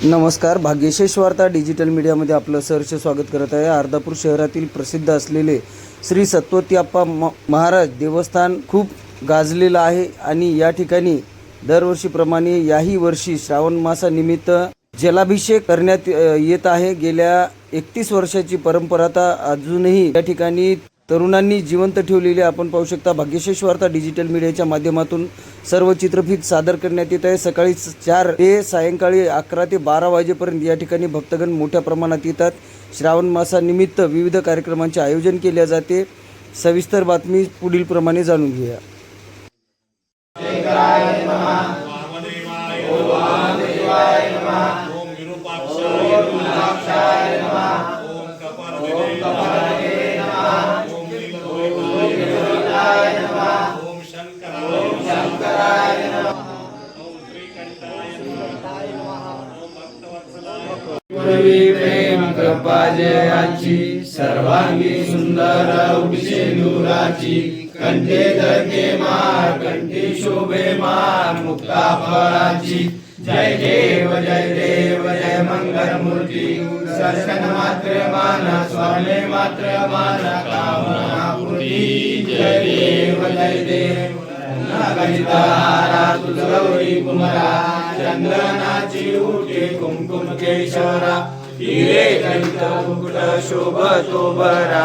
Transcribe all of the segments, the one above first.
नमस्कार. भाग्यशेष वार्ता डिजिटल मीडियामध्ये आपलं सहर्ष स्वागत करत आहे. अर्धापूर शहरातील प्रसिद्ध असलेले श्री सत्वतीअप्पा महाराज देवस्थान खूप गाजलेलं आहे आणि या ठिकाणी दरवर्षीप्रमाणे याही वर्षी श्रावण मासानिमित्त जलाभिषेक करण्यात येत आहे. गेल्या 31 वर्षाची परंपरा आता अजूनही या ठिकाणी तरुणांनी जिवंत ठेवलेली आपण पाहू शकता. भाग्यशेष वार्ता डिजिटल मीडियाच्या माध्यमातून सर्व चित्रफित सादर करण्यात येत आहे. सकाळी 4 ते सायंकाळी 11 ते 12 वाजेपर्यंत या ठिकाणी भक्तगण मोठ्या प्रमाणात येतात. श्रावण मासानिमित्त विविध कार्यक्रमांचे आयोजन केले जाते. सविस्तर बातमी पुढील प्रमाणे जाणून घेऊया. प्रेम कृपा जयाची सर्वांगी सुंदर उपेंदुराची कंठे धरते माळ कंठी शोभे माळ मुक्ता फळाची. जय देव जय मंगल मूर्ती दर्शन मात्र मान स्वामी मात्र मान कामना पूर्ती. जय देव नागरितारा तुझगौरी कुमरा चंदनाची उठे कुमकुम केशरा हिरे जनित मुकुट शोभतो बरा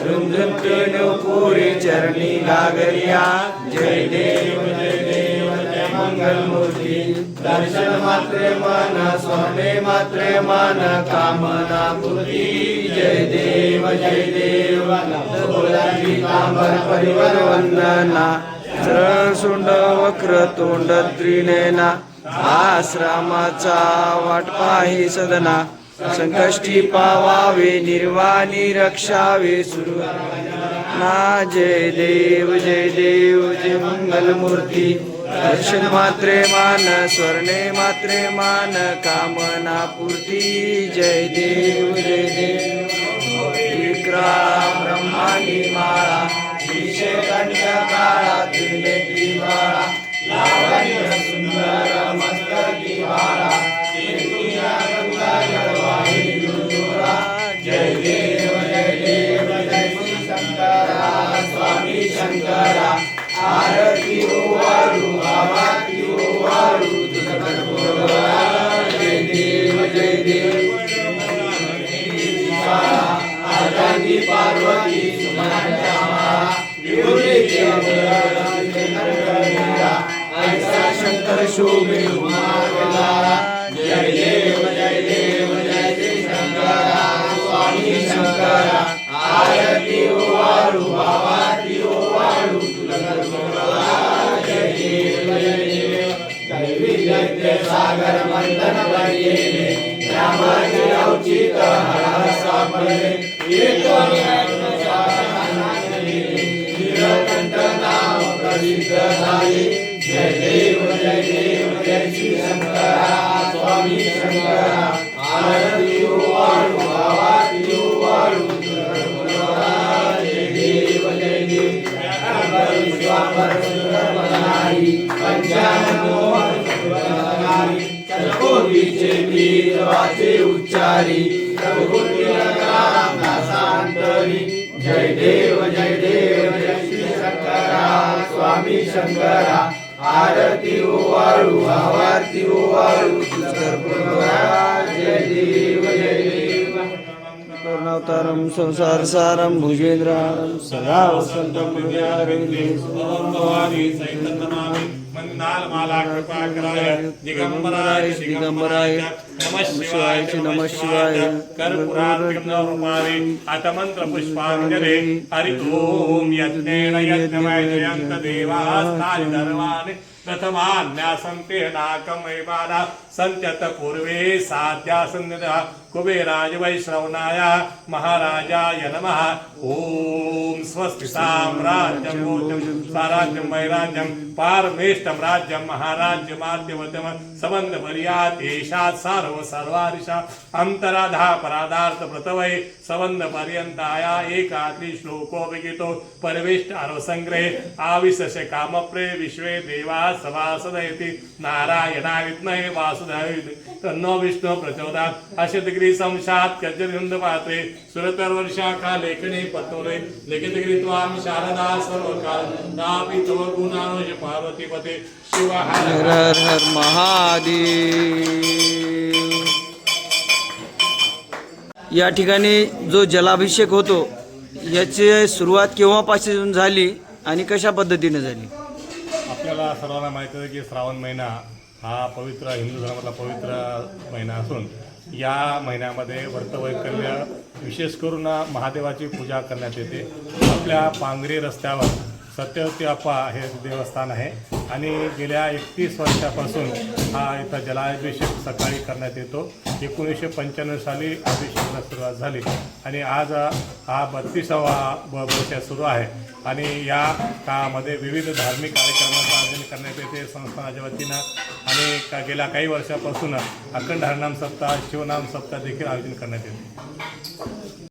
रुंझुनते नवपुरी चरणी गागरिया. जय देव जय मंगल मूर्ती दर्शन मात्रे मन स्वामी मात्रे मन कामना पूर्ती. जय देव पीतांबर परिवर वंदना सुंड वक्र तोंड त्रिनेना आश्रमाचा वाट पाही सदना संकष्टी पावावे निर्वाणी रक्षावे सुरू ना. जय देव जय मंगल मूर्ती दर्शन मात्रे मान स्वर्णे मात्रे मान कामना पूर्ती. जय देव विक्राम ब्रह्मांडी माळा विषय कंठ काळा त्रिनेत्री बाळा लावण्य सुंदर मस्तकी बाळा केतुया गंगा जळवाई दुर्दुरा. जय देव जय शंकरा स्वामी शंकरा आरती ओवाळू आरती ओवाळू तुझ कर्पूरा. जय देव आरती पार्वती सुमनांच्या ऐसा शंकर शोभे उमावला. जय देव जय शंकरा स्वामी शंकरा आरती ओवाळू आरती ओवाळू तुला कर्पूरा. जय देव दैवी सागर मंथन बळलेले रामाचे औचित हर सापडले येतो नाम प्रसिद्ध झाले. जय देव जय श्री शंकरा स्वामी शंकरा आरती ओवाळू आरती ओवाळू तुझ कर्पूरा. जय देव विश्वापर सुंदर बनारी पंचाननो सुंदरारी चकोटीचे बीज वाचे उच्चारी रघुकुटी राम दासांतरी. जय देव जय श्री शंकरा स्वामी शंकरा आरती ओवाळू आरती ओवाळू तुझ कर्पूरा. जय देव करुणावतारम संसार सारम भुजेंद्रारम सदा वसंतम मंदालमाला कृपाकराय दिगंबराय नमः शिवाय कर्पूरार्पणरूपाय अतमंत्र पुष्पांजले हरि ओम यज्ञेन यज्ञमय जयंत देवास्तानि धर्माणि प्रथमान्यासन्ते नाकमैवाना संत्यत पूर्वे साध्या सन्निधा कुबेराज वैश्रवणाय महाराजाय नमः. ओम स्वस्ति साम्राज्यं भूतं साराज्यं वैराज्यं पारमेष्टं राज्यं महाराज्यमाद्यवतम संबंध पर्यात एषात् सार्व सर्वारिषा अंतराधा पराधार्थ प्रतवै संबंध पर्यंताया एकात्रि श्लोकोपगितो परवेष्ट अर्वसंग्रहे आविशस्य कामप्रे विश्वे देवा सभासदयति नारायणाय विद्महे वासुदेवाय तन्नो विष्णु प्रचोदयात् अशतगिरी संशात कज्जनिंद पात्रे सुरतर वर्षा का लेखने पत्तोरे लिखित कृत्वाम शारदा सर्वकाल नापि तव गुणानुज पार्वती पते शिव हर हर हर हर महादेव. या ठिकाणी जो जलाभिषेक होतो याची सुरुवात केव्हापासून झाली आणि कशा पद्धतीने झाली? आपल्याला सर्वांना माहिती आहे की श्रावण महिना हा पवित्र हिंदू धर्मातला पवित्र महिना असून या महिन्यामध्ये व्रतवैकल्य विशेष करून महादेवाची पूजा करण्यात येते. आपल्या पांगरी रस्त्यावर सत्यवती अप्पा हे देवस्थान आहे आणि गेल्या 31 वर्षापासून हा इथं जलाभिषेक सकाळी करण्यात येतो. 1995 साली अभिषेकाला सुरुवात झाली आणि आज हा 32वा वर्ष सुरू आहे आणि या काळामध्ये विविध धार्मिक कार्यक्रमांचं आयोजन करण्यात येते संस्थानाच्या वतीनं आणि गेल्या काही वर्षापासून अखंड हरिनाम सप्ताह शिवनाम सप्ताह देखील आयोजन करण्यात येते.